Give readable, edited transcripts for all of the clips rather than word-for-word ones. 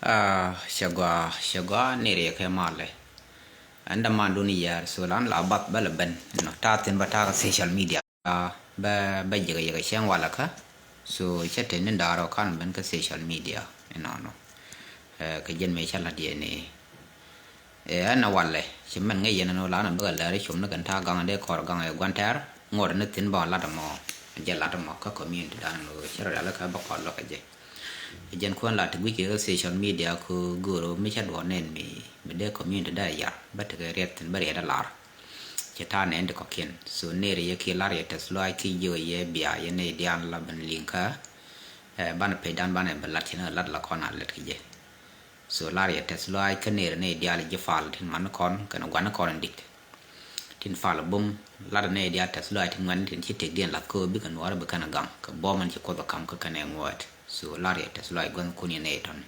Shagwa nere ke male anda manduni yar solan la bat bala ben no tatin bata social media ba jega shan wala ka so chete ni ndaro kan ben ka social media no ka jen me chala die ne ana walle chimman ngai yana no la na ba la ri chum na kan ta gang de kor gang e gwantar ngor na tin ba la da mo je la da mo ka community dan no chara la ka ba ko lo ka je jen kwan la tu ke social media ko goro mi cha do nen mi de community da ya bat ke ret ba re da lar che ta nen de ko ken so ne re ke lar ye tes lo ai ki yo ye bia ye ne dian la ban linka ban pe dan ban ba la tin la la kon ala ke je so lar ye tes lo ai ke ne dia le je fal tin man kon kan gwan kon dik tin fal bum la ne dia tes lo ai tin man tin chi te dien la ko bi kan war ba kan gang ka bo man chi ko ba kam ka kan ngot so lari tes lo gon kuni ne ton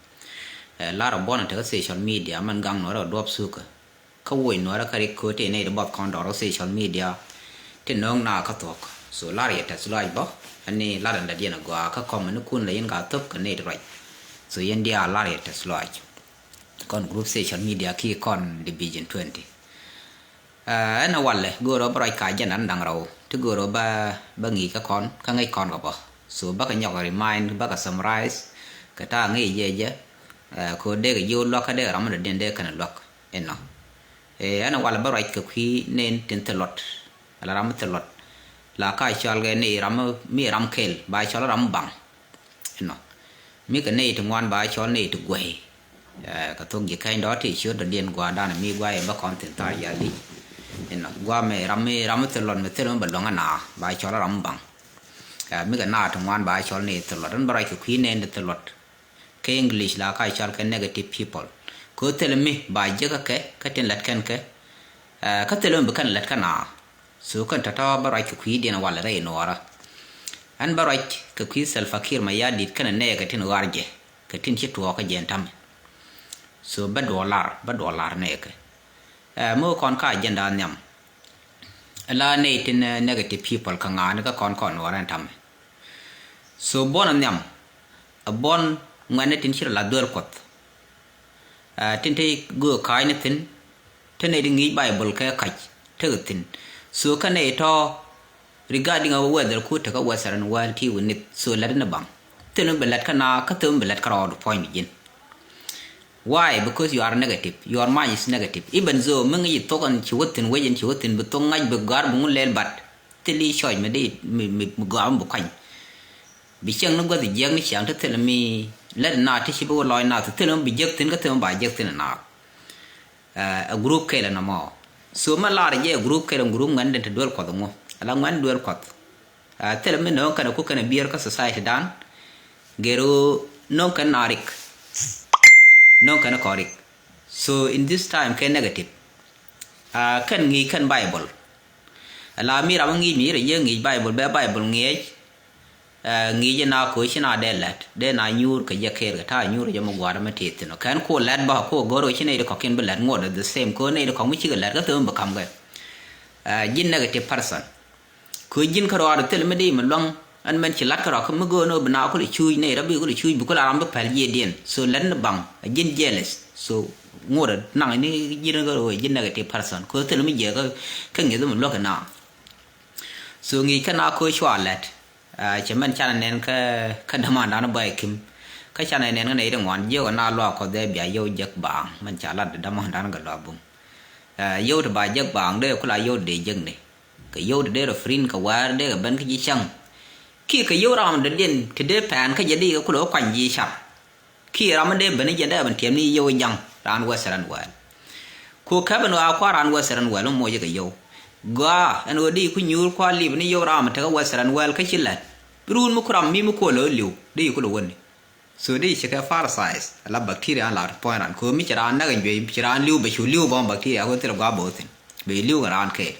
lara bona te social media man gang no ro dop suka ka woi no ra kare ko te ne ba kon do social media te nong na ka tok so lari tes lo ba ani lara nda dia na gwa ka kom ne kun le yin ga top ka ne right so yen dia lari tes lo kon group social media ki kon division 20 ana walle goro brai ka janan dang raw te goro ba ngi ka kon ka ngai kon ga ba so baka nyok remind baka summarize ka ta ngi je ko de ga yo lo ka de ram de den de kan lok enno ana wala ba right ka khi nen tin telot ala ram telot la ka chal ga ne ram mi ram kel ba chal ram bang enno mi ka ne to ngwan ba chal ne to gwe ka thong ye kain đó thì chưa được điền qua đa mi gwa ba content ta ya li enno gwa me ram telot me telot ba longa na ba chal ram bang mi ga na to ngwan ba chol ne to lot ba ki queen and to lot ke english la ka chol ke negative people ko tele mi ba je ka ten lat kan ke ka tele mi kan lat kana so kan ta ba ki queen dina wala re no ara an ba ka queen self fakir ma ya dit kan ne ga tin warje ka tin chi to ka jentam so ba dollar ne ke mo kon ka agenda nyam la ne tin negative people ka ngana ka kon waran tam so bon nyam a bon ngane tin shira la dor kot tin te go kai ne tin tene di ngi bible ka kaj tin so kane to regarding our weather ku ta ka wasaran wal ti woni so la na bang tin belat kana ka tum belat ka ro point yin why because you are negative your mind is negative even though mengi to kan chi wotin wayen chi wotin bu to ngai bu gar bu lel bat tili shoy me di mi gam bu kan bi chang no gadi yang ni chang te le mi let na ti chi bu loy na te le bi jek tin ka te ba jek tin na a group ke la na mo so ma la re group ke group ngan de te dol ko mo ala ngan dol ko te le mi no kana ku kana bier ka society dan gero no kan arik no kana korik so in this time ke negative kan ngi kan bible ala mi ra ngi mi re ye ngi bible be bible ngi je na ko china de let de na nyur ka ye ker ta nyur je mo gwara ma tit no kan ko let ba ko goro chine de ko ken be let ngod the same ko ne de ko mi chi let ka tum ba kam ga jin negative person ko jin ka ro tel me di ma long an men chi lat ka ro ko mo go no bna ko le chui ne ra bi ko le chui bu ko la ram ba pal ye den so let na bang jin jealous so ngod nang ni jin ga ro jin negative person ko tel me je ka ngi do mo lo ka na so ngi kana ko chwa let che man chana nen ka dama na ba kim ka chana nen ne de ngwan yo na lo ko de bia yo jek bang man cha la dama na ga lo bum yo de ba jek bang de ko la yo de jeng ne ka yo de ro frin ka war de ban ka ji chang ki ka yo ram de den ke de pan ka je di ko lo kwan ji chap ki ram de ban je de ban tiam ni yo jang ran wa saran wa ko ka ban wa kwa ran wa saran wa lo mo je ka yo ga an odi ku nyur kwa li ni yo ram ta wa saran wa ka chilat run mu kram mi mu ko lo liu de ko lo woni so de che ka far size la bacteria la point ran ko mi chara na ga ngi chara liu be chu liu ba bacteria ko ter ga bo tin be liu ran ke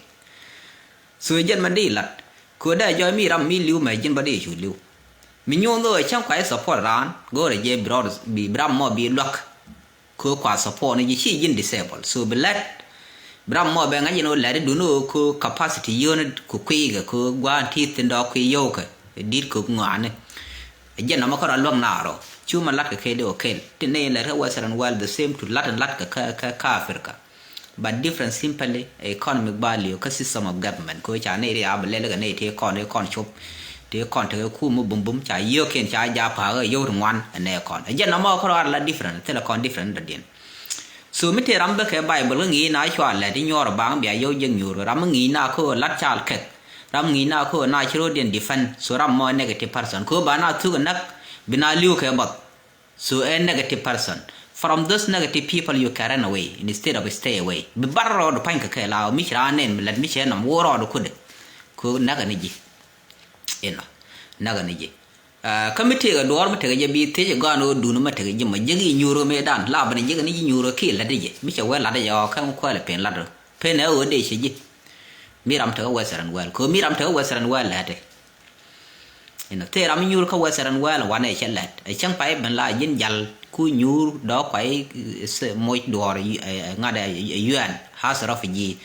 so jen man di lat ko da jo mi ram mi liu mai jin ba de chu liu mi nyon do chang kwa support ran go re je brothers bi bram mo bi lock ko kwa support ni chi jin disable so be let bram mo be ngani no la du no ko capacity yo ne ko kwi ga ko gwa ti tin do kwi yo ka dit ko ngane jen no makara long naro chuma lat ka kede okel tine la western world the same to lat and lat ka Africa but different simply economic value ka system of government ko cha ne ria bele ga ne te kon chop te kon te ku mu bum cha yo ken cha ja pa ga yo ngwan ne kon jen no makara la different te la kon different den so mi te rambe ke bible ngi na chwa la di nyor bang bia yo jeng nyur ram ngi na ko lat chal ke ram ngi na ko na chiro den defend so ram mo negative person ko bana tu nak bina liu ke bot so a negative person from those negative people you can run away instead of stay away be barro do panka ke la mi chra nen let mi chena woro do kude ko naga ni ji eno naga ni ji committee ga dor mate ga bi te ga no du no mate ga ma jigi nyuro me dan la bani jigi ni nyuro ke la de je mi che we la de yo kan ko le pen la do pen e o de che ji miram te western well ko miram te western well la de eno te ram nyuro ka western well wa ne che let e chang pai ben la yin jal ku nyur do kwai moi dor ngade yuan has refugee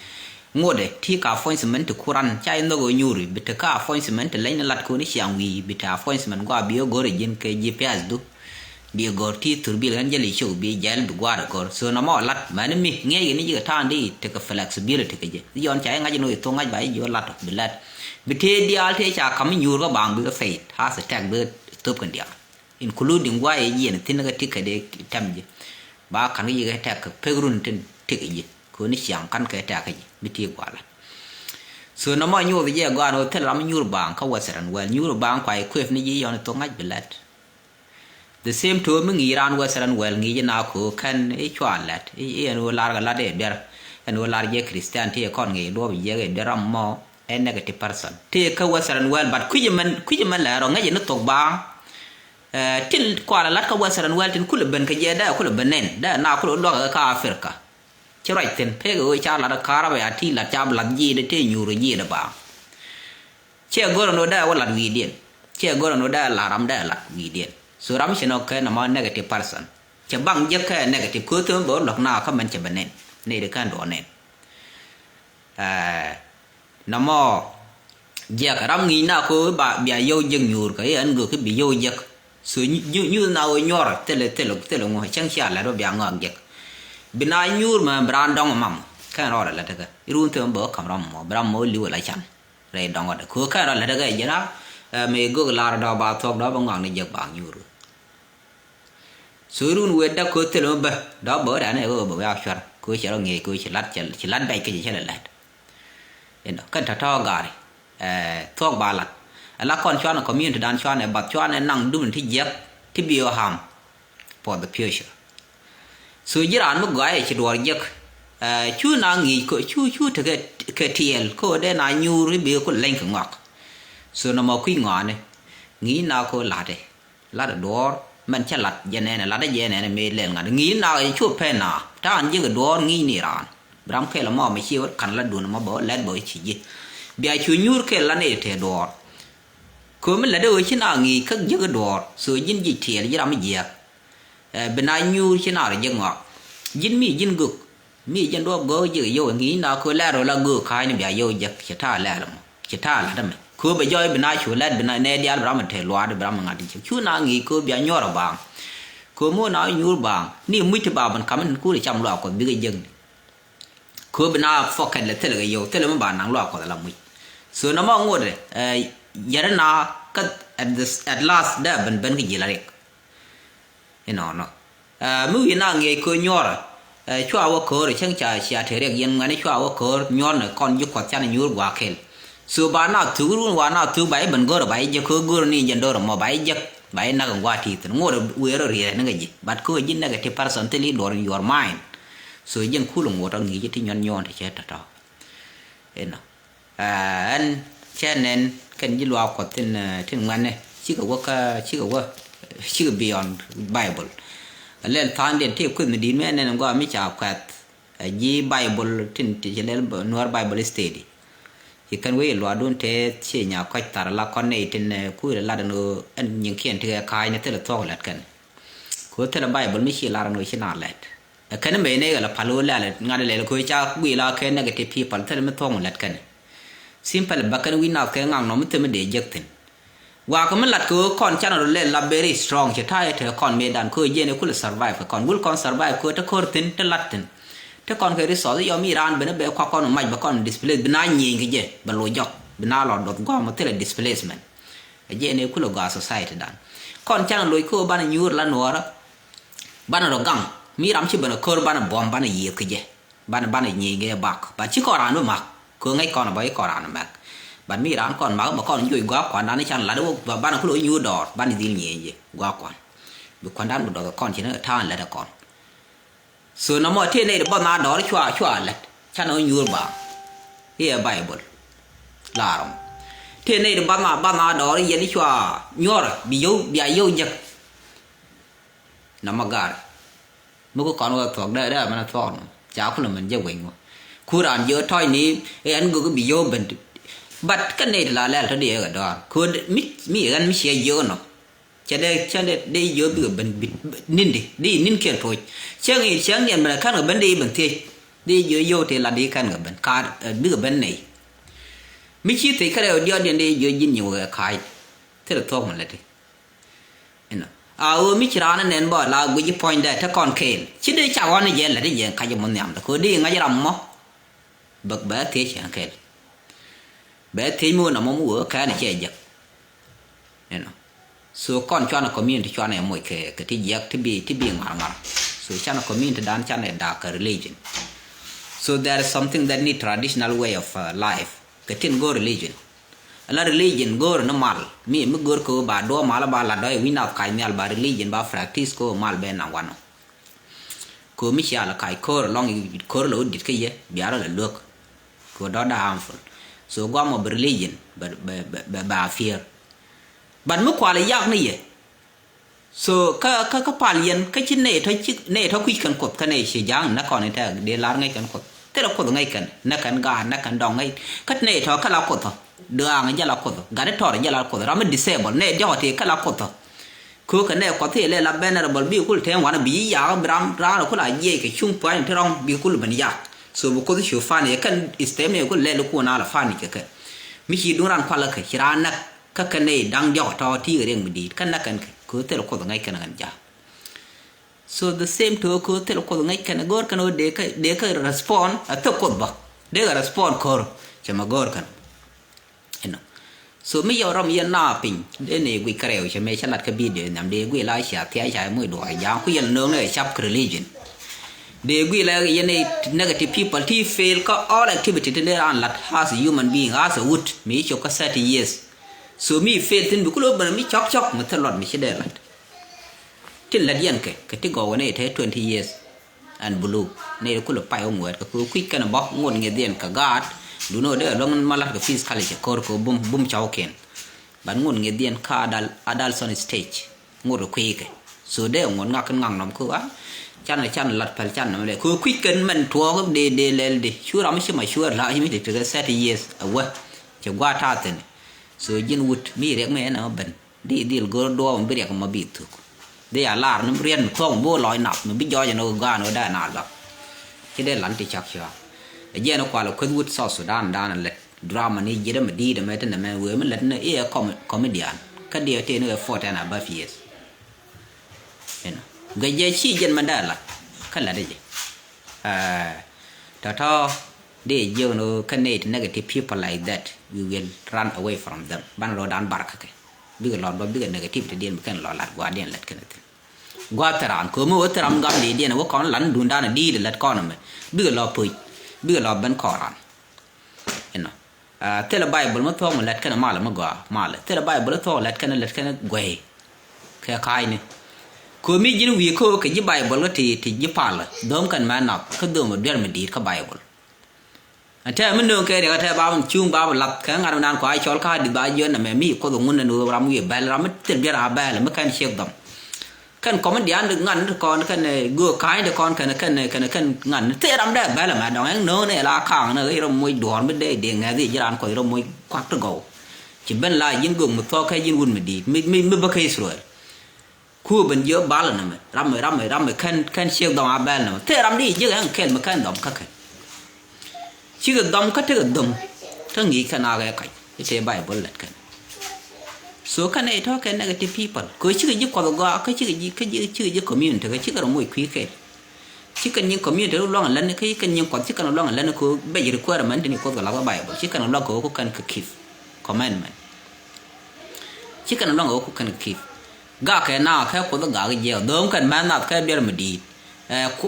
ngode ti ka appointment kuran chai no go nyuri bit ka appointment lein lat ko ni siang wi bit appointment go bi go rejin ke gps du bi go ti tur bi gan jeli show bi jel du gwar go so no mo lat man mi nge ni ji ta ndi te ka flexibility ke je yon chai ngaji no to ngaj bai jo lat bi lat bi te di al te cha kam nyur go bang bi fe has tag bi top kan dia including why yen tin ga tikade tamje ba kan yi ga tak pegrun tin tikje ko ni siang kan ka tak ji biti gwala so no ma nyu je ga no tel ram nyur bang ka western well nyur bang kwai kwef ni yi yon to ngaj bilat the same to mi iran western well ngi na ko kan e chwalat e no lar ga la de der en no lar je christian te kon ngi do je ga deram mo a negative person te ka western well but kujiman la ro ngaje no to bang til kwala lat ka western well tin kul ben ka je da kul benen da na kul do ka Africa ci right ten pe go cha la da kara ba ti la cha la ji de te nyuru ji da ba che goro no da wala wi den che goro no da la ram da la wi den so ram shi no ka na ma negative person che bang je ka negative ko to bo lok na ka man che benen ne de kan do nen na mo je ka ram ngi na ko ba bia yo jeng nyur ka en go ke bi yo je so như nào nhor tele ngo chang chia la do bia ngak gek bina nyur ma bran dong mam kan ro la daga irun te mbo kamram mo bram mo liu la chan re dong da ko kan ro la daga jena me go la da ba thok da ba ngang ni jek ba nyur so irun we da ko tele ba da bo da ne go ba ya char ko che ro nge ko che lat bai ke che la lat eno kan ta to ga thok ba lat la kon chwana community dan chwana bat chwana nang dun ti jek ti bio ham for the future so jiran mu gae chi dor jek chu na ngi ko chu te ke tiel ko de na nyuri bi ko len ko ngak so na mo kui ngane ngi na ko la de dor man cha lat je ne la de je ne me len ngad ngi na chu pe na ta an je dor ngi ni ran bram ke la mo me chi kan la dun mo bo let bo chi ji bia chu nyur ke la ne te dor ko mình là đôi chứ nào nghỉ các giấc đỏ rồi dính dịch thiệt chứ làm gì bên ai nhu chứ nào là dân ngọt dính mi dính gục mi dân đó gỡ dự vô nghĩ nào cô la rồi là gỡ khai này bây giờ giật chỉ tha là đó mình cô bây giờ bên ai chịu lên bên ai nè đi ăn mình thể loa được mình ngắt đi chú nào nghỉ cô bây giờ nhỏ bằng cô mua nào nhu bằng nếu mới thì bảo mình cầm mình cô để chăm loa còn biết cái dân cô bên ai focus là thế là cái yêu thế là mình bảo nắng loa còn là mình rồi nó mong ngồi đấy giờ na kat at last da ben cái gì là đấy ino no mu ina nge ko nyora chwa wa ko re chang cha sia the re yen ngani chwa wa ko nyor na kon ju kwat chan nyur wa kel so ba na tu ru wa na tu bai ben go bai je ko go ni jen do mo bai je bai na ga ti tu ngor we ro re na ga ji but ko jin na ga ti person te li do your mind so jen khu lo ngor ngi ji ti nyon te che ta to ino an chenen kan ji lwa ko tin ngane chi ga beyond bible len tan den te ko mi din me nen go mi cha kwat ji bible tin ti le nor bible study ki kan we lwa don te che nya ko tar la kon ne tin ku la da no en nyin kien te kai ne te la to lat kan ko te la bible mi chi la no chi na let kan me ne la palo la ngade le ko cha wi la ke negative people te me to lat kan simple bakan wi na ke ngang no mte me de jekten ว่าก็มันหลัดคือคอนชาโนเล่นลาเบรี่สตรองจะท้ายเธอคอนเมดันคือเย็นคุล survive คอนวุลคอน survive คือถ้าคอร์ตินถ้าลัดตินถ้าคอนเคยรีสอร์ทยอมมีร้านเป็นแบบข้อคอนไม่แบบคอนดิสเพลย์เป็นนายยิงกันเย่บรรลุยกเป็นนายหลอดดอกก้อนมาเท่าไร displacement เย็นคุลกา society ดันคอนชาโนลุยคือบ้านยูร์ละนัวระบ้านเรากังมีรำชิบันคอร์บ้านบอมบ้านยีกันเย่บ้านยิงกันบักบ้านชิคอรานไม่มักคือไงคอนบ่อยคอรานมักบันมีร้านก่อนมาบอกก่อนอยู่กว่าก่อนนั้นฉันหลังว่าบ้านคุณอยู่ดอดบ้านดีนี่ยี่กว่าก่อนบุคคลด้านบุดดอกก่อนฉันท่านแล้วก่อนส่วนน้ำมันที่ในบ้านนาดอชัวเลยฉันเอาอยู่บ้าเฮียไบเบิลลาร์มที่ในบ้านนาดอยันชัวยัวบิโยจักน้ำมันการเมื่อก่อนเราถอดได้มันถอดจ้าคนมันจะเวงคูรานเยอะถ้อยนี้ไอ้อันกูก็บิโยเป็นบัดกันในลาแล้วท่าเดียวกันดอคือมีกันไม่เสียเยอะเนาะจะได้เยอะแบบเป็นนินดินินเขียนถอยเชื่อเนี่ยมันขั้นกับเป็นดีบางทีดีเยอะที่ละดีขั้นกับเป็นการดื้อเป็นไหนไม่คิดถึงแค่เดียวเดียวเยอะยินอยู่กับใครที่เราท้องมันเลยทีเนาะไม่คิดร้านนั้นบ่เรากูจะ point ได้ถ้าก่อนเคนคิดได้จากวันนี้เย็นเลยที่เย็นใครจะมันยำแต่คือดีงั้นจะรำมั้งบักเบสที่เชียงเคนแบบที่มูนมันมัวแค่นี้เจ๊ยักเนี่ยนะส่วนก่อนชาวนาคอมมิวนิตี้ชาวนาไม่เคยก็ที่ยักที่บีงาส่วนชาวนาคอมมิวนิตี้ด้านชาวนาดาร์ก religion so there is something that need traditional way of life ก็ที่go religion แล้ว religion go นั่นมาลมีมึง go ก็บาดมาลบาลาดอยวินาศใครเนี่ยบา religion บา practice ก็มาลเป็นวันก็ไม่ใช่ละใครก็ลองก็รู้ดิดก็เยอะบิอาร์เลยเลือกก็ด้า harmful so gua mau religion ba fear ban mu kwa le yak ni ye so ka palian ka chin ne tho kui kan kot ka ne shi jang na kon ta de lar ngai kan kot te la kot ngai kan na kan ga na kan dong ngai kat ne tho ka la kot tho de ang ja la kot ga de tho ja la kot ra me disable ne jo te ka la kot tho ku ka ne ko te le la venerable bi kul ten wan bi ya bram ra ko la ye ke chung pa ni rong bi kul ban ya so bu ko shi fani kan isteme ko le ko na la fani ke mi shi duran kwala ke kirana ka kane dang jo to ti reng mi kan na kan ko te ko ngai kan kan ja so the same to ko te ko ngai kan gor kan de ka respond to ko ba de ka respond ko chama gor kan eno so mi yo rom yan na pin de ne gui kareo che me chalat ka bi de nam de gui la sha thia cha mu do ya ku yan nong ne chap religion they will negative peopleที่ fail ก็ all activity ที่ได้อ่านหลัก as a human being as a wood มีชกก็ 30 years so มี fail ที่บุคคลมันมีช็อกมันตลอดไม่ใช่ได้หลักที่ละเดียนก็ที่ก่อวันนี้เท่20 years and blue ในกุลไปองค์เวทก็คือคุยกันบอกงดเงี้ยเดียนกับกาดดูโน่เด้อลงมาลัดกับ physicality ก็คือบุ้มเจ้าเคนบันงดเงี้ยเดียนค่าadolescent stage งดคุยกัน so เด้องดงักกันงังน้ำคือว่าจันหลัดพันจันนั่นเลยคือคุยกันมันทัวร์ก็เดลดิชัวร์เราไม่ใช่มาชัวร์ละยังไม่ถึง30 years เอาวะจะว่าท่าเต้นส่วนยินวุฒิมีเรียกแม่นะมันดีลก็ดัวมันไม่เรียกมาบีบถูกเดี๋ยวลาร์น้ำเรียนท่องบัวลอยหนับมันไม่ย่อยจะโนกานได้นานหรอกจะได้หลังที่ชักชัวเย็นกว่าเราคุยวุฒิซอสุดด้านนั่นแหละดราม่านี้ยังไม่ดีแต่ไม่ตั้งแต่แม่เว้ยมันเล่นเนี่ยคอมเมดี้ก็เดียวเท่เนี่ย40 and above yearsก็ยังชี้ยันมันได้ละขั้นละได้แต่ถ้าได้ยินคันนี้ negative people like that we will run away from them บ้านเราด้านบาร์กกันบิกหลอดบิก negative ที่เดียนกันหลอดกว่าเดียนเล็ดกันนั่นกว่าตรางคือเมื่อตรางกันเดียนว่าก่อนหลังดูด้านดีเล็ดก่อนนั่นบิกหลอดปุยบิกหลอดเป็นคอรันเห็นไหมเทเลไบเบิลมันท้องมันเล็ดกันมาเลยมันกว่ามาเลยเทเลไบเบิลท้องเล็ดกันกวยแค่ใครเนี่ยคือมีจินวีเขาก็ยิบไบเบิลก็ที่ยิบพาเลยดมกันมาหนักก็ดมเดือนมันดีก็ไบเบิลแต่มันดูแค่เดี๋ยวแต่บ้ามันชุ่มบ้ามันหลับแค่งานนานกว่าไอ้ชอลข้าดีบ้าเยอะนะแม่มีก็ต้องเงินนูรามีเบลรามีเต็มเบียร์หาเบลไม่แค่เชี่ยวดมแค่คอมเมดี้อันดึงงานก่อนแค่กัวขายเดี๋ยวก่อนแค่งานเท่รำได้เบลมาดองเองโน่เนี่ยลาข้างเนี่ยเราไม่ดอนไม่ได้เดี๋ยวไงที่ร้านก็เราไม่ควักตะโกจิเป็นลายยิงกุ่มมันท้อแค่ยิงวุ่นไม่ดีไม่เคยสวยคู่เป็นเยอะบ้าเลยนะมันรำแค่เชี่ยวดองอาเบลนะเท่รำดีเยอะแค่มาแค่ดมแค่ชื่อดมก็เท่ดมทั้งนี้ขนาดไงที่ใช้ใบบอลเล็ดกัน so can I talk and negative people ko chi ji ko go ka chi ji community ka chi ka mo ku ke chi kan yin community lo lan ne kai kan yin ko chi kan lo lan ko be requirement ni ko ga la bible chi kan lo ko kan ka keep commandment chi kan lo ko kan keep ga ka na ka ko ga ga je dom kan man na ka ber medi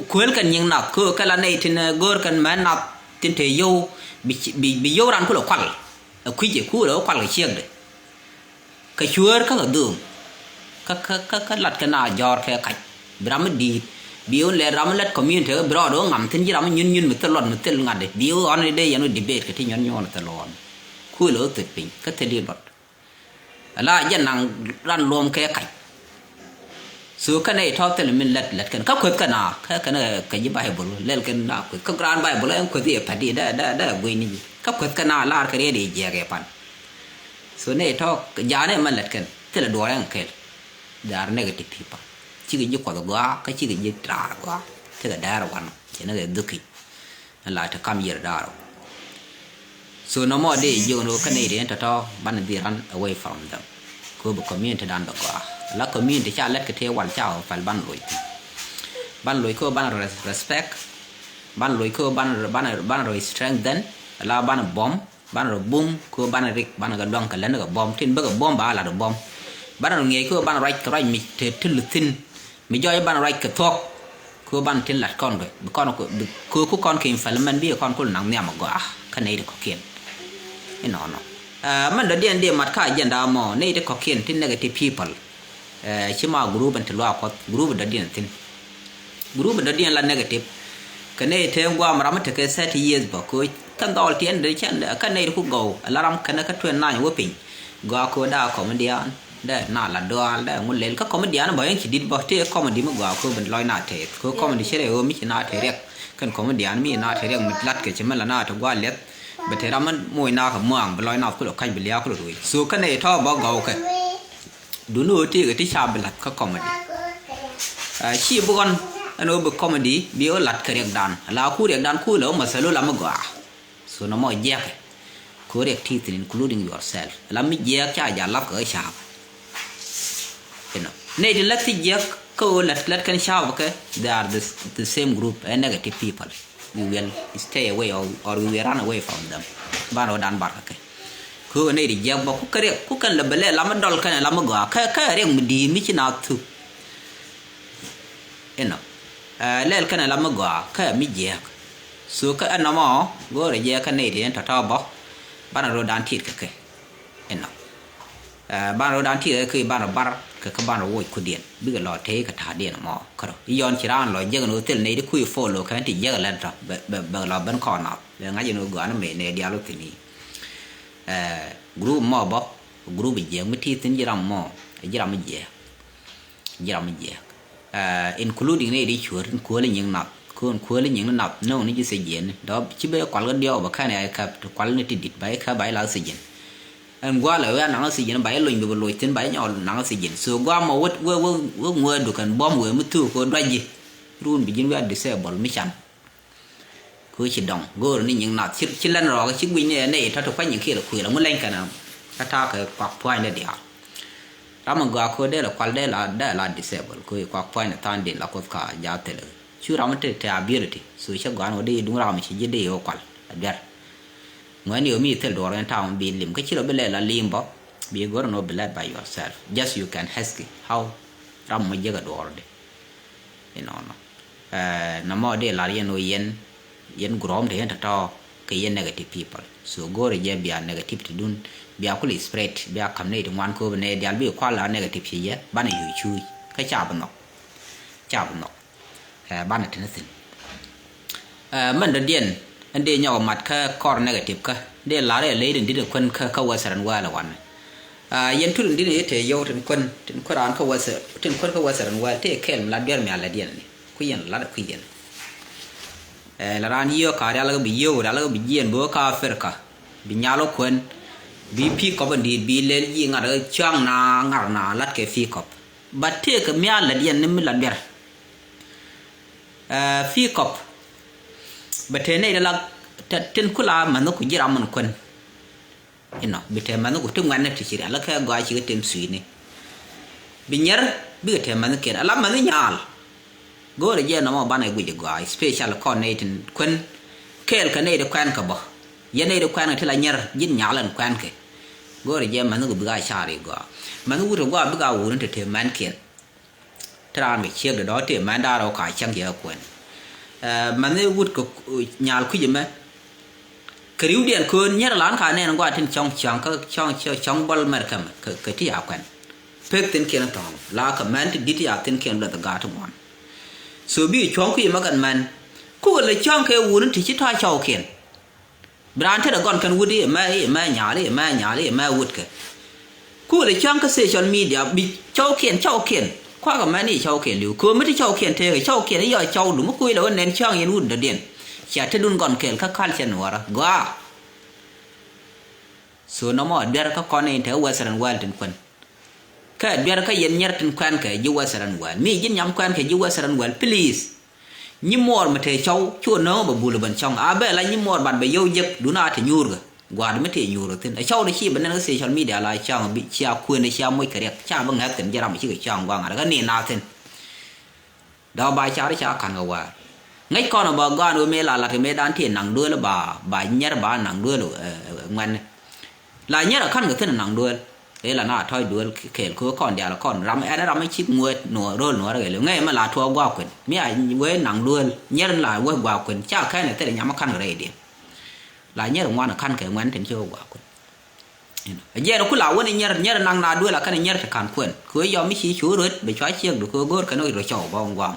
kuel kan yin na ko ka la nei tin gor kan man na tin te yo bi yo ran ko lo kwal ku je ku lo kwal ga chiek de ka chuer ka ga dum ka lat ka na jor ka ka bram di biu le ram let community bro do ngam tin ji ram nyun mit lon mit tel ngade biu on de yanu debate ka ti nyon ta lon ku lo te pin ka te di lot ala jan nang ran lom ka ka so ka nei talk tel min let kan ka ko ka na ka ji bible lel kan na ko gran bible en ko di pa di da gui ni ka ko ka na la ka re de je ga pan so nei talk ja ne man let kan tel do ran ke dar negative people chỉ cái gì quá cái chỉ cái gì trả quá thế là đa rồi cho nên là được kỹ là ta cam giờ đa rồi so nó mà để vô nó cái này thì ta to ban đi run away from them cô bộ community đan được quá là community cha let cái theo quan chào phải ban lối cô ban respect ban lối cô ban rồi strengthen là ban bomb ban rồi boom cô ban rik ban cái đông cái lên cái bomb trên bức cái bomb ba là được bomb ban rồi nghe cô ban right mi thế tin mi joy ban right ka thok ko ban tin lat kon go ko kon kim falman bi kon ko nang ne ma go ka nei de ko kien no man da den de mat ka agenda mo nei de ko kien tin negative people chima group an tilwa ko group da den tin group da den la negative ka nei te ngwa maram te ka 30 years ba ko kan dol tien de chan ka nei ku go alaram kana ka 29 wo pin go ko da ko mandianได้น่าละดอได้งุเล่นก็คอมเมดี้นะบ่ยังคิดดิบ่เตคอมเมดี้มากกว่าคือเป็นลอยหน้าเทคือคอมเมดี้เฉยๆมีหน้าเทเรียกกันคอมเมดี้มีหน้าเทเรียกมันลัดก็จะมันละหน้าตะกว่าเล็ดบ่เทรามันมวยหน้ากับเมืองบ่ลอยหน้าก็คันไปเลี้ยก็ด้วยสู้กันในท่อบ่เก่าแค่ดูโนที่ก็ที่ชาบลัดก็คอมเมดี้ชีบ่ก่อนอันโนบ่คอมเมดี้บิโอลัดก็เรียกดันลาคู่เรียกดันคู่แล้วมาสรุปละมากกว่าสู้นำแยกก็เรียกที่ including yourself ละมีแยกจ้าอย่าลับก็ชาบnei de let je ko let kan shaw ke they are the same group and negative people we will stay away or we will run away from them baro dan bar ke ko nei de je ba ku kan le bele la ma dol kan la ma ga ka re mu di mi china tu lel kan la ma ga ka mi je so ka anamo go re je kan nei de ta ta ba baro dan tit ke baro dan tit ke baro bar ka ban ro ku dien bi ga lo te ka tha dien mo ka ro yon chiran lo je no tel nei de ku follow kan ti je la tra ba lo ban ko na le nga je no go na me ne dia lo tini group mo bo group je mi ti tin jiram mo jiram je including nei di chur ko le nying na ko le nying na no ni ji se jen do chi be kwal ga dio ba ka ne ka kwal ni ti dit ba ka ba la se jen en gwa la wa nang si jin bai loin be loi tin bai nyol nang si jin so gwa mo wo ngwe du kan bom we mutu ko daji run bi jin wa disable mi chan ko chi dong go ni ning na chi lan ro chi wi ne ne ta to fa ning ki la khu la mu len kana ta ka kwak point ne dia ram gwa ko de la kwal de la disable ko kwak point ne tan de la ko ka ja te le chu ram te ability so cha gwa no de du ram chi je de yo kwal der ngwan yo mi tel do ran town bi lim ka chiro bele la lim bo bi gor no bele by yourself just you can ask how ram ma je ga do de no na mo de la no yen grom de ta to ke yen negative people so gor je bi negative ti dun bi akul spread bi akam ne ngwan ko ne dial bi kwa la negative ye ban yu chu ka cha ban no ban ne tin man da dien ande nyaw mat ka kor negative ka de la re le din de kun ka wasaran wala wan yen tul din ite yow tin kun ran ka wasar tin kun ka wasaran wala te kel la der mi ala dien ni ku yen la ku yen la ran yo ka ala bi yo ala bi yen bo ka ferka bi nyalo kun bi pi ko bandi bi le yi ngara chang na ngar na lat ke fi kop batte ka mi ala dien ni mi la der fi kop bate ne la tin kula man ko jira man kun ino bite man ko tum ngane ti ala ka go ci tem suini bi nyer bi te man ke ala man nyal go re je no mo bana guje go special coordinating kun kel ka ne de kwan ka bo ye ne de kwan ti la nyer jin nyalan kwan ke go re je man ko bi ga shari go man ko to go bi ga wu te man ke tra mi che de do te man da ro ka chang ye kwen man ne wut ko nyal ku je ma kriu điện kun nhớ lán cả nên qua trên trong trong bal mer kam cái ti à quen pek tin kian tong la comment dit ya tin kian la ga to mon so bi chong ku ma gan man ku le chong ke wun ti chi tha chau kian bran the da gon kan wudi ma nya le ma wud ke ku le chong ka social media bi chau kian kwa ga man ni chau kian liu ku ma ti chau kian the chau kian yo chau du ma ku le nen chong yin wud da den cha te dun gon kel ka kal chen wara gwa so no mo der ka kon inte western world tin kun ka der ka yen nyer tin kwan ka ju western world mi jin nyam kwan ka ju western world please nyi mor ma te chaw chu no ba bulu ban chong a be la nyi mor ban be yo yek du na te nyur ga gwa de me te nyur tin a chaw de chi ban na social media la chang bi cha ku ne cha moy ka rek cha ba ngat tin jaram chi ka chang wa ga ni na tin da ba cha ri cha kan ga wa ngay con bà gan ôi mẹ là cái mẹ đan thiền nặng đuôi là bà nhớ bà nặng đuôi rồi ngoan là nhớ là khăn cái thân nặng đuôi đấy là nó thôi đuôi kể cứ còn giờ là còn rắm em nó rắm mấy chip mua nửa rồi nửa rồi ngay mà là thua qua quyền mẹ với nặng đuôi nhớ là với qua quyền cha cái này tên là nhắm khăn cái đi là nhớ là ngoan là khăn cái ngoan thì chưa qua quyền giờ nó cứ lão quên nhớ là nặng là đuôi là cái này nhớ là khăn quyền cứ do mấy xí chú rồi bị chói chiêng được cứ gốt cái nơi rồi chầu vòng vòng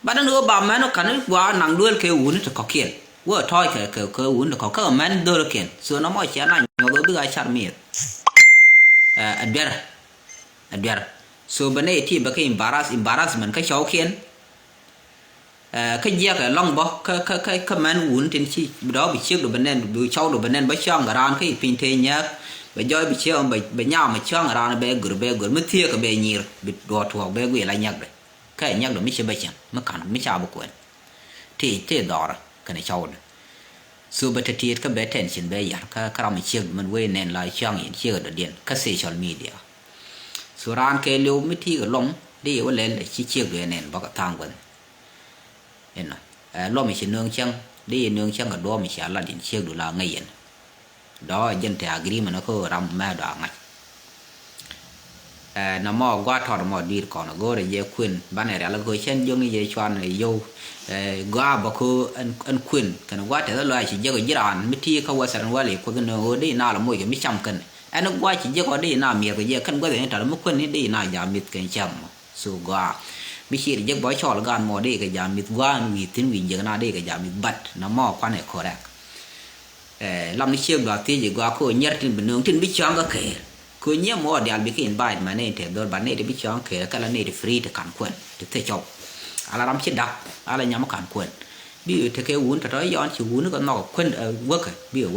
bạn nữa bà mẹ nó cắn quá nặng đuôi kêu uống nó có kiện vừa thôi kêu uống nó có cái mẹ đôi kiện xưa nó mọi chuyện này nó đối với ai chặt miệt adbiar so bên này thì cái embarrassment cái cháu kiện cái gì cái long bó cái mẹ uống trên chi đó bị chiếc đồ bên này bị cháu đồ bên này bắt chong ran cái pin thế nhá bây giờ bị chiếc bị nhau mà chong ran bé gửi mất thiệt cái bé nhir bị đọt thuộc bé quỷ lại nhắc đấy cái nhắc được mấy chế bây giờ mới cản mấy chào bực quên thì thế đó cái này cháu này số bây giờ thì cái bé tension bây giờ cái làm mấy chiếc mình quên nên lại chăng hiện chiếc ở điện cái social media số ran cái liu mấy thi cái lông đi ở lên để chỉ chiếc rồi nên bao cái thang quên nên là lo mấy chiếc nương chăng đi nương chăng ở đó mấy chiếc là điện chiếc được là ngay hiện đó dân thì agree mà nó có làm mẹ đó ngay nó mò qua thọ mò đi còn nó go để về khuyên ban này là go chen dương như vậy cho này vô qua bao cô anh khuyên cái nó qua thế là chỉ giờ cái giàn mấy thi không qua sẵn qua liền qua cái nó đi nào là mỗi cái mấy trăm cân anh nó qua chỉ giờ có đi nào miệt cái giờ khăn qua thì nó mất khuyên đi nào giảm miệt cái chậm số qua mấy khi giờ bỏ cho là gan mò đi cái giảm miệt qua vì tính vì giờ nào đi cái giảm miệt bật nó mò qua này correct làm cái chiếc đó thì giờ qua cô nhớ trên bên đường trên biết chọn cái kề cứ nhớ mua để ăn bị cái invite mà này thì đôi bạn này để biết chọn kể cái là này để free để cản quên để thấy chọc ala làm chết đặc ala nhắm cản quên bị thì cái uống thật đấy do chỉ uống nó còn nọ quên work bị ở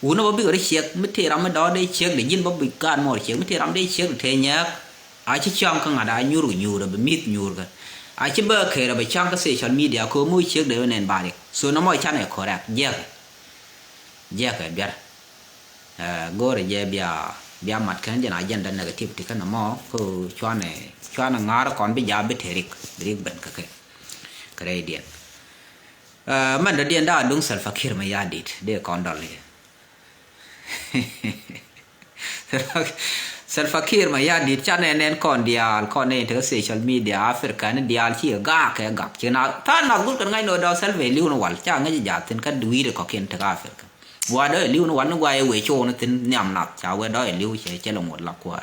uống nó bị ở đây chiếc mới thì làm cái đó đây chiếc để nhìn bao bị can một chiếc mới thì làm đây chiếc để thấy nhớ ai chỉ chọn cái ngà đá nhur rồi bị mít nhur cái ai chỉ bơ kể là bị chọn cái social media có mỗi chiếc để nên bài số nó mọi chăn này correct yeah cái biết go để yeah bia mặt cái gì này dân đàn negative thì cái nó mò cứ cho này ngã còn bây giờ biết thiệt bệnh cái này điện mình đã điện đã đúng self fakir mà ya dit để con đó liền self fakir mà ya dit cho nên con này thì social media Africa nên dial chỉ gà cái gặp chứ nào ta nào cũng cần ngay nội đó self value nó hoàn cha ngay giờ tin cái đuôi được có kiện thực Africa qua đó lưu nó quán nó quay về chỗ nó tin nhầm nạp cháu qua đó lưu sẽ là một lạc qua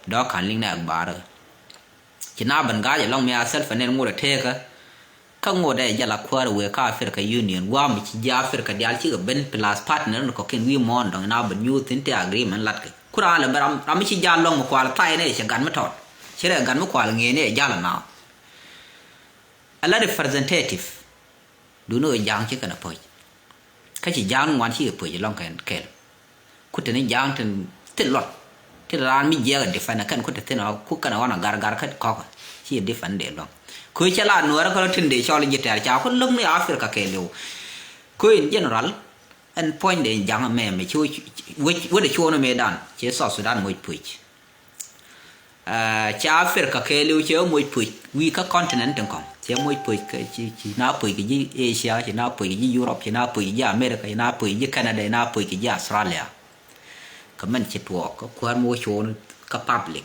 đó khả linh này bà rồi chỉ na bằng gái long mẹ self phải nên mua được thế cơ không ngồi đây giờ lạc qua rồi cả Africa Union qua mình chỉ ra Africa đi chỉ ở bên plus partner nó có cái vi món đó na bên you tin te agreement lát cái kura là làm chỉ ra long một qua là tay này sẽ gắn mất thọt chỉ là gắn mất qua là nghe này ra là nào a lot of representative đủ nơi giang chứ cần là phải cái chỉ giang ngoan chỉ ở phía long cái cút này giang trên tiết lót tiết là mi giang để phải là cái cút tiết nào cút cái nào nó gar cái khó chỉ để phải để long cuối chả là nữa nó có tin để cho lên dịch trẻ cháu có lưng này Africa cái liu cuối in general anh point đến giang mẹ chui với để chua nó mẹ đàn chế South Sudan môi bụi cha Africa cái lưu chế môi bụi vì các continent đang còn chế môi bụi cái chỉ nào bụi cái gì Asia chỉ nào bụi cái gì Europe chỉ nào bụi cái gì America chỉ nào bụi cái gì Canada nào bụi cái gì Australia cái mình chỉ thuộc có quan môi chua cái public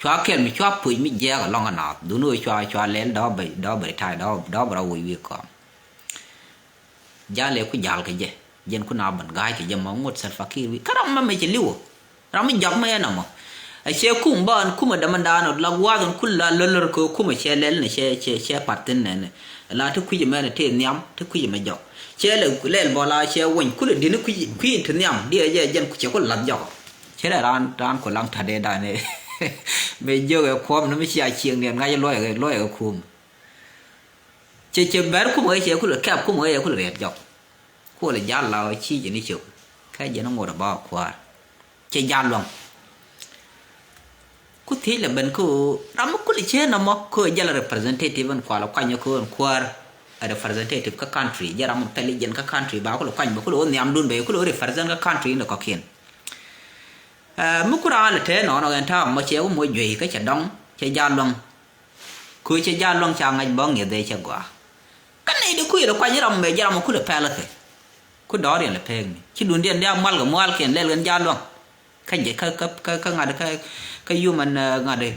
chua cái mình chua bụi mình dễ cái long nào đúng rồi chua lên đó bởi thay đó bảo vui còn giá lệ của giàu cái gì dân của nào bằng gai cái gì mà ngột sạch fakir cái đó mà mấy chỉ liu đó mới giàu mấy nào mà xe cũng bạn cũng mà đâm đàn nó là qua don cũng là lơ cũng mà xe lên này xe patin này là thứ quý gì mà thế nhắm thứ quý gì mà giàu xe lên bỏ la xe quanh cũng là đi nó quý thứ nhắm đi ở dân cũng chỉ có làm giàu xe là ran của làm thật đấy này bây giờ cái khóm nó mới xe chiêng liền ngay lôi cái khóm chế bé cũng mới chế cũng là kẹp cũng mới cũng là đẹp dọc cũng là giá là chi gì đi chịu cái gì nó ngồi ở bao qua chế giá luôn cũng thế là bên cô làm cũng là chế nó mà cô giá là representative bên qua là quan nhau cô qua representative các country giá là một intelligent các country bao cô là quan bao cô là niệm đun bể cô là represent các country nó có khiên mức cô ra là thế nó người ta mà chế cũng mỗi gì cái chả đóng chế giá luôn cô chế giá luôn chàng ngày bao nhiêu đây chả qua cái này được quy là quay như lòng mày ra một khu được phe là thế khu đó thì là phe chứ đun điện đeo mal của mal kiện lên gần gian luôn cái gì cái ngài được cái human ngài được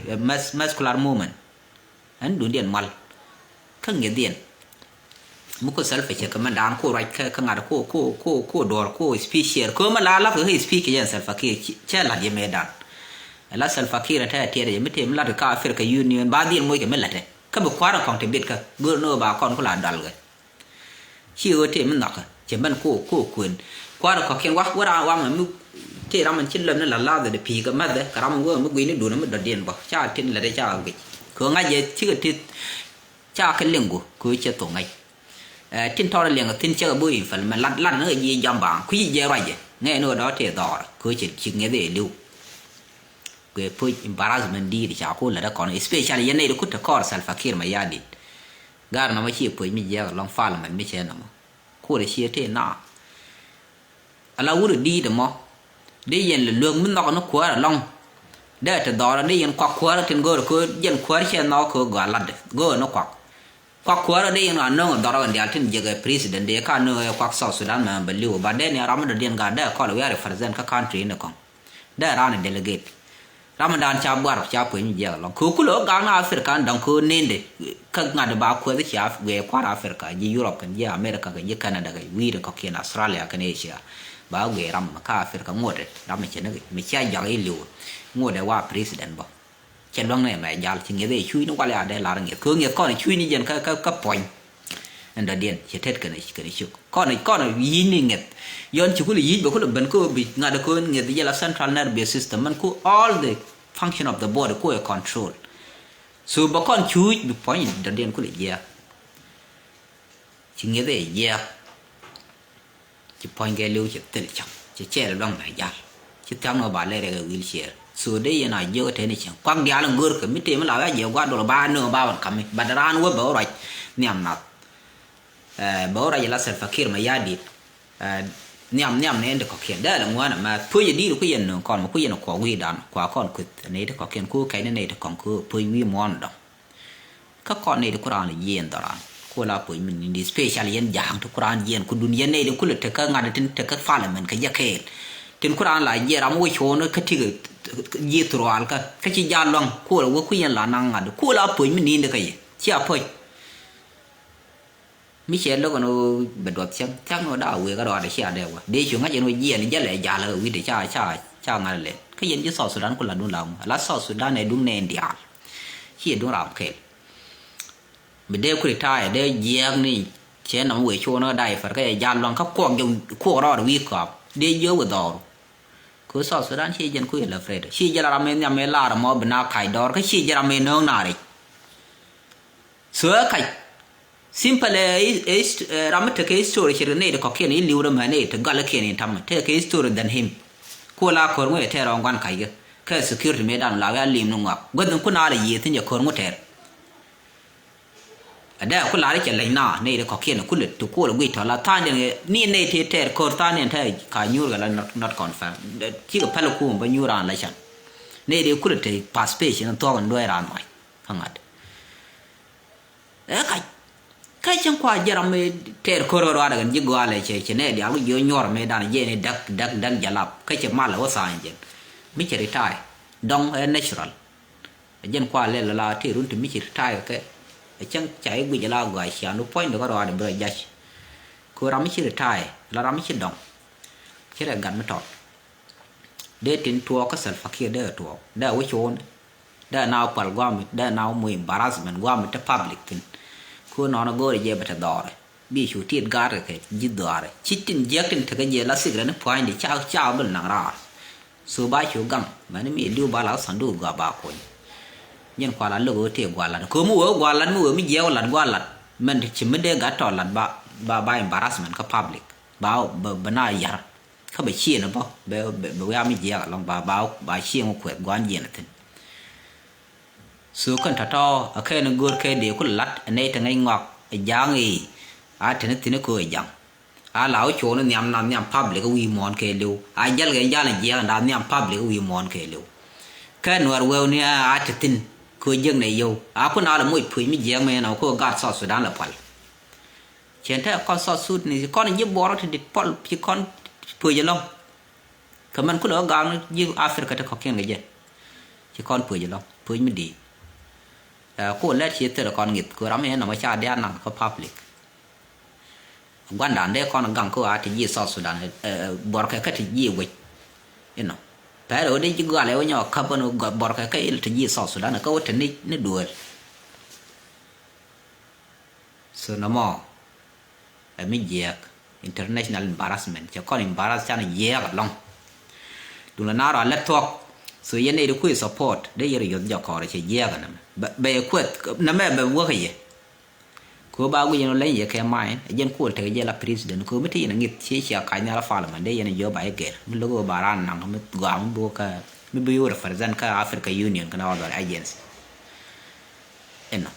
muscular movement anh đun điện mal cái nghĩa điện một cái self phải cái mình đang cô right cái ngài được cô đồ cô species cô mà là cái speak cái self cái che là gì mấy đàn là self cái là thế thì mới thêm là được cái Africa Union ba điện mỗi cái mới là thế cái bộ khóa là còn thể biết cái bữa nữa bà con có là đal cái chưa thì mình nọc chỉ mình cô quyền qua được có kiện quá ra mà mức thì ra mình chín lần nó là la để pì cái mắt đấy cả mình vừa mức quý nó đủ nó mới đợt điện bảo cha tin là để cha cái cứ ngay vậy chứ thì cha cái liền của cứ chơi tổ ngay tin thọ là liền cái tin chơi bùi phải mà lăn nó gì giam bảng quý gì vậy vậy nghe nữa đó thì đỏ cứ chỉ nghe để lưu cái point embarrassment đi thì cháu cô là đã còn especially hiện nay nó cũng được coi Salva Kiir mà gia đình gar nó mới chỉ point mình giờ long pha là mình mới chơi nó cô để chia thế nào là u được đi được mà đi yên là lương mình nó quá là long để từ đó là đi yên quạt quá là trên gờ cứ yên quá chơi nó cứ gọi là gờ nó quạt quá là đi yên là nó đó là dia trên giờ president dia kan nó quạt South Sudan mà believe but then ya Ramadan dia ga da call we represent ka country nó còn da ran delegate Ramadan cha bar cha pui mi ya long ku lo ga na Africa dan ko nende ka nga da ba ko da cha we kwa Africa ji Europe kan ya America kan ya Canada ga wi da ko ken Australia kan Asia ba we ram ka Africa ngode ram me chen mi cha ya i lu ngode wa president ba chen long ne ma ya chi nge de chui no kwa la de la nge ko nge ko ni chui ni jen ka point and the den che tet kan chu ko ni yi ni nge yon chu ku yi ba ko ben ko bi nga da ko nge de la central nervous system man ko all the function of the body ko control so ba kon chu bi point the den ko le ya chi nge de ya chi point ge lu chi tel chang chi che la dong na ya chi tam no ba le de wheelchair so de yana yo te ni chang kwang dia la ngur ka mi te ma la ya wa do ba no ba ban kam ba ran wo ba right niam na bảo ra là Salva Kiir mà gia đi nhầm này được có kiện đó là ngoan mà phơi đi được cái gì nữa còn một cái gì nó có quy đàn quá còn cái này được có kiện cũ cái này được còn cứ phơi vi mòn đó các con này được Quran là yên đó là cô là phơi mình đi special yên dạng được Quran yên cô dunia này được cô là cái ngành trên cái pha là mình cái giá kẹt trên Quran là yên làm ngôi chỗ nó cái gì gì tural cái gì gian long cô là cô yên là năng ngành cô là phơi mình đi được cái gì chỉ là phơi mi che lo no bedot chắc nó đã we cái đó để chia đều để chúng ngay nó gì này lại giả là we để cha ngay lên cái gì South Sudan cũng là đúng lòng là South Sudan này đúng nền địa chỉ đúng lòng kệ mình đều cứ thay để giang này che nó we cho nó đại phải cái gian lòng khắp quang dùng khu đó we cọp để dơ vào đó cứ South Sudan chỉ dân cứ là phải chỉ giờ làm mình làm là mà bên nào khai đó cái chỉ giờ làm mình nương nào đấy sửa khai simple is ramata ke story chirne de kokien i liura mane to gala ken tam te ke story than him ko la ko ngwe te ron gwan kai ke security me dan la ya lim no ngap godon kuna la yi tin je ko ngote ada ku la ke le na ne de ko kien ku le to ko le to la tan ne ni ne te ter ko tan ne te ka nyur ga la not confirm ki ko palo ku ba nyura la chan ne de ku le te participation to ban do ran mai hangat kai chan kwa jaram me ter ko ro ada gan jigo ale che ne dia lu yo nyor me dan je ne dak jalap kai che mal wa sa njen mi che ritai dong natural jen kwa le la ti run ti mi che ritai ke chẳng chạy bây giờ là gọi xe nó point được rồi để bây giờ cô làm cái retire là làm cái đồng cái là gần mới trọt để tin tua cái sản phẩm để tua để ở chỗ để nào phải qua mình để nào mùi embarrassment qua mình cho public tin cô nó gọi để bắt đầu rồi bị chủ tiết gar cái gì đó rồi chỉ tin giác tin thực cái gì là sự nó point để chao bên nàng ra số ba chủ găng mà nó bị lưu ba lão sản đủ gà ba coi nhân qua là lừa thì qua là cứ mua mi gieo là qua là mình chỉ mới để gạt tròn là ba embarrassment cái public bao bữa nay giờเขาไปเชี่ยนะป่ะแบบว่ามีเยอะลองบ่าเชี่ยมาขวดกวนเย็นถึงสู้กันถ้าต่อแค่นึกกูแค่เดียวก็ลัดอันนี้ทั้งไงงอกยังอีถึงนึกกูยังเหล่าโชว์นั่นยำพับเลยก็วีมอนแค่เดียวยัลกันยัลเยอะนั่นยำพับเลยก็วีมอนแค่เดียวแค่หน่วยเวลเนี่ยถึงคือยังในอยู่คนเอาละมุ่ยผุยไม่เยอะไหมเราก็การสอดสุดานละพันเช่นถ้าก้อนสอดสุดนี่ก้อนยิ่งบอลที่ดิบปอลพี่ก้อนผุยจะลงคือมันก็เหลือกลางยิ่งแอฟริกาที่เขาเก่งเลยเยอะที่ก้อนผุยจะลงผุยไม่ดีกูเล่นเชียร์แต่ละก้อนหงิดกูรับไม่เห็นหน่อยชาเดียนนั่งเขาพับลิกวันด่านได้ก้อนกังกูอาจจะยี่สอดสุดานบอลแค่ที่ยี่วิเห็นหรอแต่เราได้ยิ่งกว่าแล้วเนี่ยขับมันกับบอลแค่ที่ยี่สอดสุดานก็ว่าถึงนี่ดูส่วนน้ำมอไม่เยอะ international embarrassment จะก้อน embarrass จะเนี่ยเยอะกับลองดูแลน่ารักเล็กทอกส่วนยันนี่ดูคุย support ได้ยังยศจะขออะไรจะเยอะกันนะแบบคุยนั่นแม่แบบว่าไงกูบ้ากูยังเล่นยังแค่ไม่ยังกูเธอยังละ president กูไม่ที่นั่งกินเชี่ยใครเนี่ยละฟ้าละมันได้ยังเยอะไปเกิดมันลูกบารันนั่งมันกว่ามันบัวก็ไม่ไปอยู่ represent ก็ Africa Union ก็น่าจะ agency เอ็น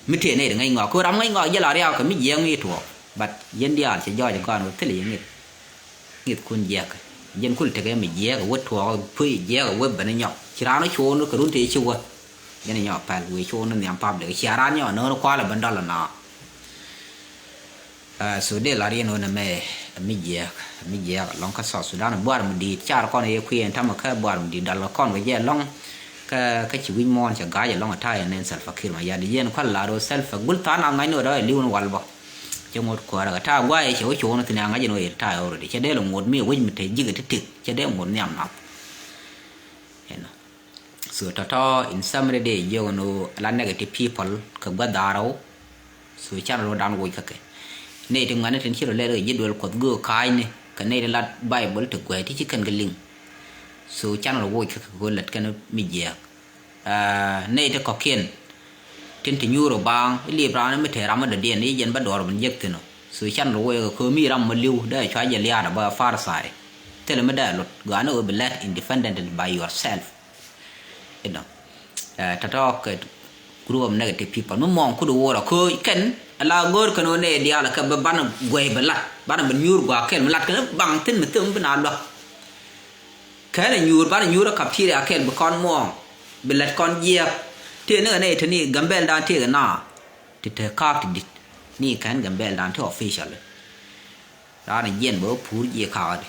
ไม่ที่นี่ไงงอกูรำไงงอยังละเรียกก็ไม่เยี่ยงไม่ถูกบัดยันเดียวจะย่อยจังก่อนว่าที่เหลืองี้คุณเยี่ยกยันคุณเธอไม่เยี่ยกวัดถั่วพุ่ยเยี่ยกวัดแบบนี้หยอกชีร้านnóโชว์nóกระรุ่นที่ชัวยันหยอกแปลวิโชว์นั่นยามปั๊บเดี๋ยวชีร้านหยอกเนื้อคว้าละบันดาลน่ะสุดเดลาเรียนวันนั้นไม่เยี่ยกลองก็สอดสุดานบ้านมันดีจ้าละก้อนเอคุยทำมาแค่บ้านมันดีดัลละก้อนก็แย่ลองก็ชีวิตมอนจะกายลองท่ายนั่นเซลฟ์คิดมาอย่าดีเย็นควันลาโดเซลฟ์กุลตานอะไรนู่นได้ลิ้วนวัลบ่จะหมดกว่าแล้วถ้าว่าไอ้เฉาโฉนที่นางก็จะหน่วยท่ายเอาเลยจะได้ลงหมดมีวิ่งมันถึงยิ่งถึกจะได้หมดเนี่ยนับเห็นไหมส่วนถ้าin summary day you know la negative people กับว่าดาราส่วนฉันเราดันไว้ก็แค่เนี่ยถึงงั้นถึงที่เราเล่นยึดด้วยกดกู้ขายเนี่ยก็เนี่ยละไบเบิลถึงกว่าที่ชิคกันกันลิงส่วนฉันเราไว้ก็คือเล็ดกันไม่เยอะเนี่ยจะก็เขียนถึงที่ยูโรบางเรียบร้อยไม่เท่ามันเดียนนี้ยันบัดดอร์มันยักษ์ตัวส่วนฉันเราไว้ก็คือมีรำมันลิ้วได้ช่วยยันเลียร์แบบฟาร์สายแต่เราไม่ได้หลุดก็อันนั้นเป็น let independent by yourself เห็นไหมถ้าเกิดกลุ่ม negative people มันมองคุณดูว่าคือกันลาโกรกันวันนี้เดียวละก็บ้านกวยบัลลัดบ้านมันยูร์กว่าแค่มันลัดกันบางทิ้งมันเติมเป็นอะไรบ้างแค่ในยูร์บ้านยูร์กับที่เรียกแค่บุคคลมองเป็นลัดก้อนเยียบที่นี่เนี่ยที่นี่กัมเบลดานที่กันน่ะที่เธอข้าติดดินี่แค่กัมเบลดานที่ออฟฟิเชียลเลยร้านเย็นเบอร์พูดเยี่ยข่าวดิ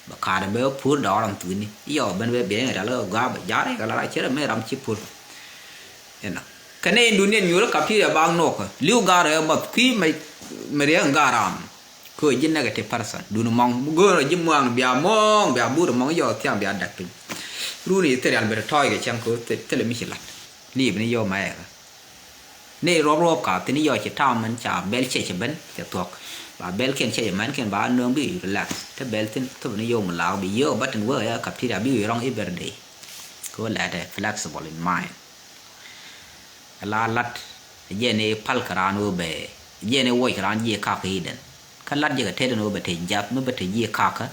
บักขาดเบอร์พูดดอลำตื่นนี่ย่อเป็นเบบยังไงแล้วก็แบบย้ายกันอะไรเชื่อไม่รำชิพูดเห็นไหมคะแนนดูเนี่ยอยู่แล้วกับที่บางนกลิ้วการ์แบบขี้ไม่เรียงการามคือยินนักเทพภาษาดูนมองกูเลยยิ้มมองเบียมองเบียบูดมองย่อเที่ยงเบียดักเป็นรู้นี่เตรียมเบอร์ทอยกับช่างกูเตลิมิชิลัดรีบนี่ย่อมาเนี่ยรอบๆกับที่นี่ย่อจะทำมันจะเบลเชจะเป็นจะตัวบ่าเบลเขียนเชมันเขียนบ่าเนื้อบิวรีแลกซ์ถ้าเบลที่ทุกนิยมมันลาวบิเยอะบัดถึงว่ากับที่เราบิวร้องอีเบอร์เดย์ก็แล้วแต่ flexible in mindลาลัดเย็นในพัลกรานูเบเย็นในวัยกรานเยี่ยข้าพีเดนขันลัดเยี่ยกับเทดนูเบเทจับไม่เบเทเยี่ยข้าก็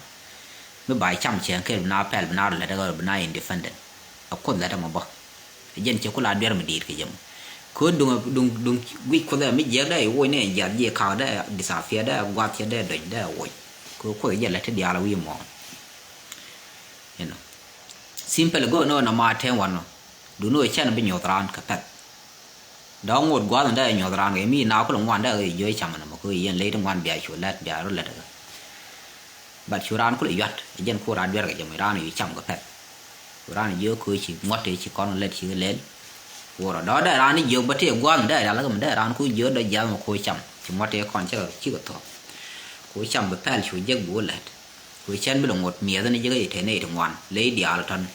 ไม่บ่ายช่ำเชียงแค่บนาแปลบนาแล้วก็บนาอินดิฟเฟนเดนเอาคนแล้วทำมาบ่เย็นเจ้ากุลาเดือดมันดีกี่ยม cứ đùng quýt có thể mới giết đấy ôi này giật gì khảo đấy disappear đấy quạt chết đấy đỉnh đấy ôi cứ có cái là thế dia là uy mong you know simple go no na ma ten one no du no chen be nyotran ka pet đó ngột quá rồi đây nyotran cái mi nào có lòng ngoan đấy dưới chằm mà cứ yên lấy đồng ngoan bia chuột lát bia rồi lát bát churan có lợi giật dân cô ra bia cái chằm ra này chằm ka pet ra này dưới cứ chỉ ngót thì chỉ con lên chỉ lên của đó đây ra này dưới bát thì quan đây là cái mình đây ra nó cứ dưới đây giá mà khôi chằm chỉ ngót thì con chứ chỉ có thôi khôi chằm be pet chuột giấc bùa lát khôi chen bị lòng ngột mía này dưới cái thế này đồng ngoan lấy bia là thân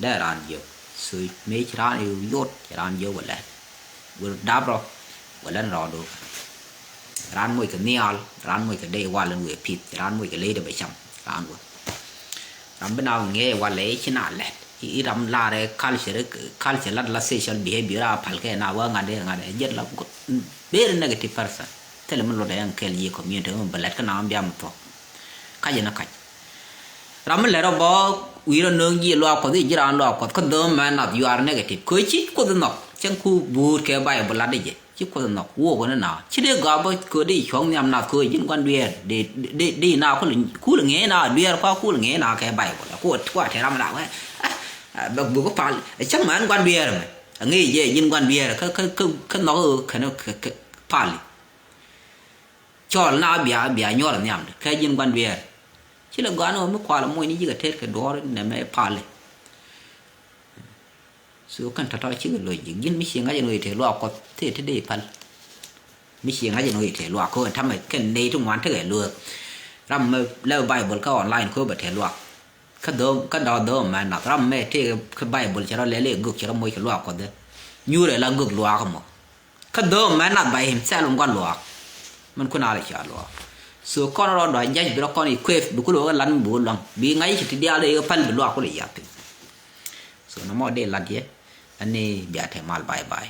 ได้ร้านเยอะสุดไม่ใช่ร้านอยู่ยศร้านเยอะหมดเลยวันดับรอวันนั้นรอดูร้านมวยกับเนียลร้านมวยกับเดวันละหน่วยผิดร้านมวยกับเล่เดไปช่ำร้านวันรำเป็นเอาเงี้ยวันเล่ชนะแหละอีรำลาเรคัลเชอร์ลัดละเซชัลบีเฮบิราพัลแค่น่าว่างานเดยัดละก็เบรนเนกาทีฟเพอร์ซันแต่ละมันโหลดยังเคลียคอมมิวนิตี้มันบัลลัดก็น้ำยามตัวขยันนักขยันรำมันเลยเราบอกวิรนึงยี่ลวกพอดีจีรันลวกพอคนเดิมมันนับยูอาร์เนกาทีฟคุยชิดคนนอกจังคูบูดแค่ใบบลาดีเจชิดคนนอกวัวคนนั้นน่ะชิดเด็กกาบก็ได้ช่วงนี้มันนับคุยยินกันเวียดีน่าคนคู่หลังเงี้ยน่ะเวียร์ข้าคู่หลังเงี้ยน่ะแค่ใบหมดแล้วคู่เทรามน่ะเว้ยแบบบุกพาจังมันกันเวียร์มั้ยงี้เย่ยินกันเวียร์เขานอกเขาพาลิชอลน่าเบียย่อแล้วเนี่ยแค่ยินกันเวียร์chỉ là quán nó mới qua là môi ní chỉ cái thế cái đó này mới phá lên số căn thật là chỉ cái lời chỉ mấy chuyện ngay người thể loa có thế để phá mấy chuyện ngay người thể loa có thằng mày cái này trong quán thế cái lừa ram lâu Bible có online có bật thể loa cái đó mà nó ram mày thế cái Bible cho nó lấy ngược cho nó môi cái loa có đấy như là ngược loa không cái đó mà nó bài hình xe luôn con loa mình có nào để trả loa so con nó đòi nhanh bị nó con thì quê đủ cái lăn bùn lòng bị ngay chỉ đi đây phân bị loa có để giặt so nó mò đây là gì anh này bị thèm mal bye bye